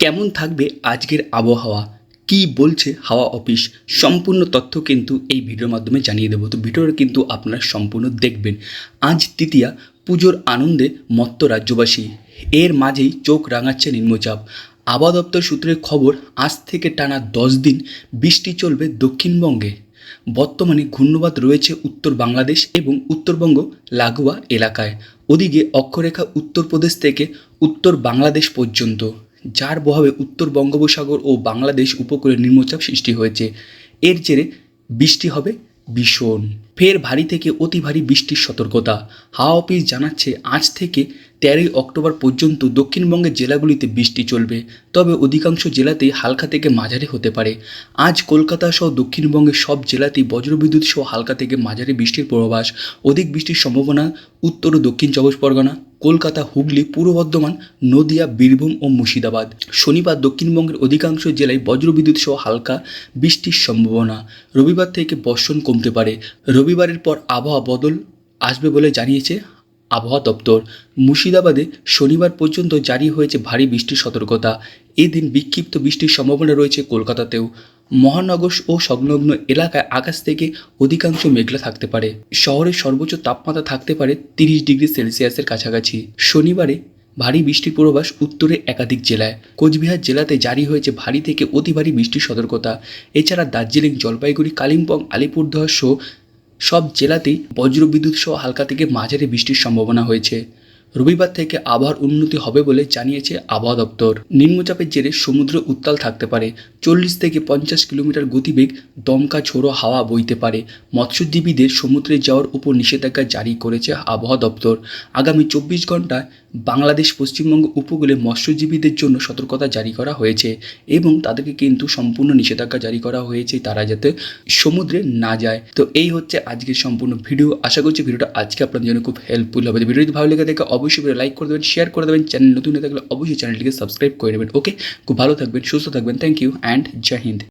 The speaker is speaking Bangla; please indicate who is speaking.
Speaker 1: কেমন থাকবে আজকের আবহাওয়া, কী বলছে হাওয়া অফিস, সম্পূর্ণ তথ্য কিন্তু এই ভিডিওর মাধ্যমে জানিয়ে দেবো। তো ভিডিওটা কিন্তু আপনারা সম্পূর্ণ দেখবেন। আজ তৃতীয়া, পুজোর আনন্দে মত্ত রাজ্যবাসী, এর মাঝেই চোখ রাঙাচ্ছে নিম্নচাপ। আবহাওয়া দপ্তর সূত্রের খবর, আজ থেকে টানা 10 দিন বৃষ্টি চলবে দক্ষিণবঙ্গে। বর্তমানে ঘূর্ণবাত রয়েছে উত্তর বাংলাদেশ এবং উত্তরবঙ্গ লাগোয়া এলাকায়। ওদিকে অক্ষরেখা উত্তরপ্রদেশ থেকে উত্তর বাংলাদেশ পর্যন্ত, যার প্রভাবে উত্তর বঙ্গোপসাগর ও বাংলাদেশ উপকূলে নিম্নচাপ সৃষ্টি হয়েছে। এর জেরে বৃষ্টি হবে ভীষণ, ফের ভারী থেকে অতি ভারী বৃষ্টির সতর্কতা। হাওয়া অফিস জানাচ্ছে, আজ থেকে 13ই অক্টোবর পর্যন্ত দক্ষিণবঙ্গের জেলাগুলিতে বৃষ্টি চলবে, তবে অধিকাংশ জেলাতেই হালকা থেকে মাঝারি হতে পারে। আজ কলকাতা সহ দক্ষিণবঙ্গের সব জেলাতেই বজ্রবিদ্যুৎ সহ হালকা থেকে মাঝারি বৃষ্টির পূর্বাভাস। অধিক বৃষ্টির সম্ভাবনা উত্তর ও দক্ষিণ চব্বিশ পরগনা, কলকাতা, হুগলি, পূর্ব বর্ধমান, নদিয়া, বীরভূম ও মুর্শিদাবাদ। শনিবার দক্ষিণবঙ্গের অধিকাংশ জেলায় বজ্রবিদ্যুৎ সহ হালকা বৃষ্টির সম্ভাবনা। রবিবার থেকে বর্ষণ কমতে পারে। রবিবারের পর আবহাওয়া বদল আসবে বলে জানিয়েছে আবহাওয়া দপ্তর। মুর্শিদাবাদে শনিবার পর্যন্ত জারি হয়েছে ভারী বৃষ্টির সতর্কতা। এদিন বিক্ষিপ্ত বৃষ্টির সম্ভাবনা রয়েছে কলকাতাতেও। মহানগর ও সংলগ্ন এলাকায় আকাশ থেকে অধিকাংশ মেঘলা থাকতে পারে। শহরের সর্বোচ্চ তাপমাত্রা থাকতে পারে 30 ডিগ্রি সেলসিয়াসের কাছাকাছি। শনিবারে ভারী বৃষ্টির পূর্বাভাস উত্তরের একাধিক জেলায়। কোচবিহার জেলাতে জারি হয়েছে ভারী থেকে অতি ভারী বৃষ্টির সতর্কতা। এছাড়া দার্জিলিং, জলপাইগুড়ি, কালিম্পং, আলিপুরদুয়ার সহ সব জেলাতেই বজ্রবিদ্যুৎ সহ হালকা থেকে মাঝারি বৃষ্টির সম্ভাবনা হয়েছে। রবিবার থেকে আবহাওয়ার উন্নতি হবে বলে জানিয়েছে আবহাওয়া দপ্তর। নিম্নচাপের জেরে সমুদ্র উত্তাল থাকতে পারে। 40 থেকে 50 কিলোমিটার গতিবেগ দমকা ঝোড়ো হাওয়া বইতে পারে। মৎস্যজীবীদের সমুদ্রে যাওয়ার উপর নিষেধাজ্ঞা জারি করেছে আবহাওয়া দপ্তর। আগামী 24 ঘন্টায় বাংলাদেশ পশ্চিমবঙ্গ উপকূলে মৎস্যজীবীদের জন্য সতর্কতা জারি করা হয়েছে এবং তাদেরকে কিন্তু সম্পূর্ণ নিষেধাজ্ঞা জারি করা হয়েছে, তারা যাতে সমুদ্রে না যায়। তো এই হচ্ছে আজকের সম্পূর্ণ ভিডিও। আশা করছি ভিডিওটা আজকে আপনাদের জন্য খুব হেল্পফুল হবে। ভিডিও যদি ভালো লেগে থাকে অবশ্যই লাইক করে দেবেন, শেয়ার করে দেবেন। চ্যানেল নতুন হয়ে থাকলে অবশ্যই চ্যানেলটিকে সাবস্ক্রাইব করে নেবেন। ওকে, খুব ভালো থাকবেন, সুস্থ থাকবেন। থ্যাংক ইউ অ্যান্ড জয় হিন্দ।